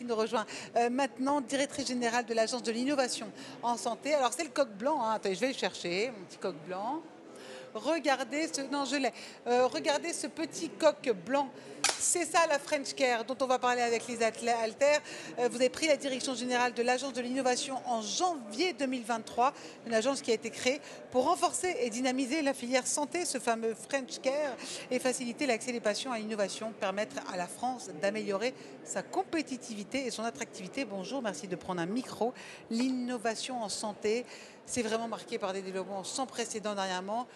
qui nous rejoint maintenant, directrice générale de l'Agence de l'innovation en santé. Alors c'est le coq blanc, hein. Attendez, je vais le chercher, mon petit coq blanc. Regardez ce, non, je l'ai. Regardez ce petit coq blanc. C'est ça la French Care dont on va parler avec Lisa Alter. Vous avez pris la direction générale de l'Agence de l'innovation en janvier 2023, une agence qui a été créée pour renforcer et dynamiser la filière santé, ce fameux French Care, et faciliter l'accès des patients à l'innovation, permettre à la France d'améliorer sa compétitivité et son attractivité. Bonjour, merci de prendre un micro. L'innovation en santé, c'est vraiment marqué par des développements sans précédent dernièrement.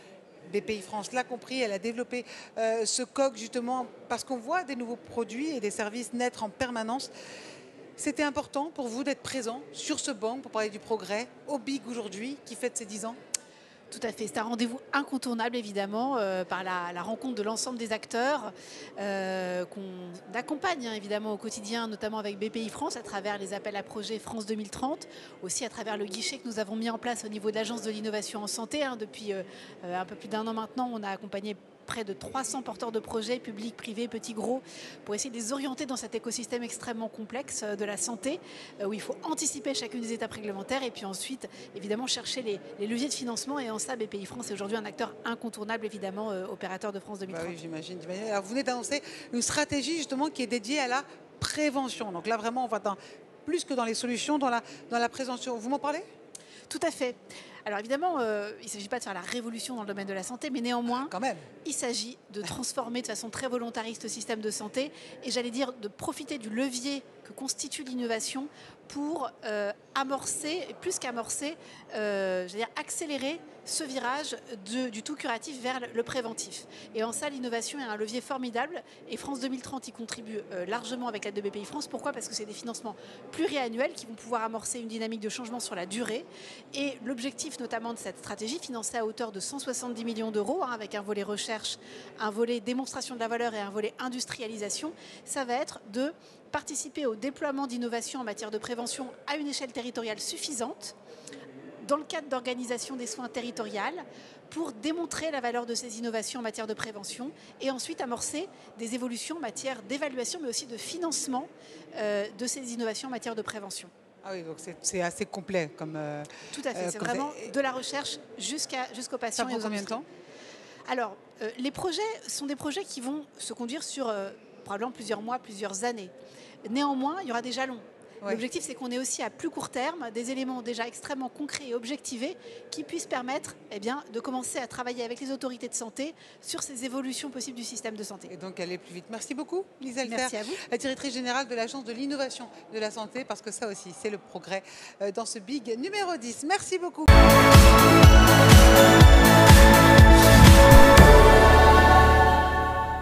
Bpifrance l'a compris, elle a développé ce coq justement parce qu'on voit des nouveaux produits et des services naître en permanence. C'était important pour vous d'être présent sur ce banc pour parler du progrès au BIG aujourd'hui qui fête ses 10 ans? Tout à fait, c'est un rendez-vous incontournable évidemment par la rencontre de l'ensemble des acteurs qu'on accompagne évidemment au quotidien, notamment avec Bpifrance à travers les appels à projets France 2030, aussi à travers le guichet que nous avons mis en place au niveau de l'Agence de l'innovation en santé. Depuis un peu plus d'un an maintenant, on a accompagné près de 300 porteurs de projets, publics, privés, petits, gros, pour essayer de les orienter dans cet écosystème extrêmement complexe de la santé, où il faut anticiper chacune des étapes réglementaires et puis ensuite, évidemment, chercher les leviers de financement. Et en ça, Bpifrance est aujourd'hui un acteur incontournable, évidemment, opérateur de France 2030. Bah oui, j'imagine. Alors, vous venez d'annoncer une stratégie, justement, qui est dédiée à la prévention. Donc là, vraiment, on va plus que dans les solutions, dans la prévention. Vous m'en parlez ? Tout à fait. Alors évidemment, il ne s'agit pas de faire la révolution dans le domaine de la santé, mais néanmoins, quand même, il s'agit de transformer de façon très volontariste le système de santé et j'allais dire de profiter du levier que constitue l'innovation pour amorcer, et plus qu'amorcer, accélérer ce virage du tout curatif vers le préventif. Et en ça, l'innovation est un levier formidable et France 2030 y contribue largement avec l'aide de Bpifrance. Pourquoi ? Parce que c'est des financements pluriannuels qui vont pouvoir amorcer une dynamique de changement sur la durée. Et l'objectif notamment de cette stratégie, financée à hauteur de 170 millions d'euros, avec un volet recherche, un volet démonstration de la valeur et un volet industrialisation, ça va être de participer au déploiement d'innovation en matière de prévention à une échelle territoriale suffisante, dans le cadre d'organisation des soins territoriales, pour démontrer la valeur de ces innovations en matière de prévention et ensuite amorcer des évolutions en matière d'évaluation, mais aussi de financement de ces innovations en matière de prévention. Ah oui, donc c'est assez complet comme... Tout à fait, c'est vraiment de la recherche jusqu'aux patients. Ça prend combien de temps ? Alors, les projets sont des projets qui vont se conduire sur probablement plusieurs mois, plusieurs années. Néanmoins, il y aura des jalons. Ouais. L'objectif, c'est qu'on ait aussi à plus court terme des éléments déjà extrêmement concrets et objectivés qui puissent permettre de commencer à travailler avec les autorités de santé sur ces évolutions possibles du système de santé. Et donc aller plus vite. Merci beaucoup, Lisa Alter. Merci à vous. La directrice générale de l'Agence de l'innovation de la santé, parce que ça aussi, c'est le progrès dans ce BIG numéro 10. Merci beaucoup.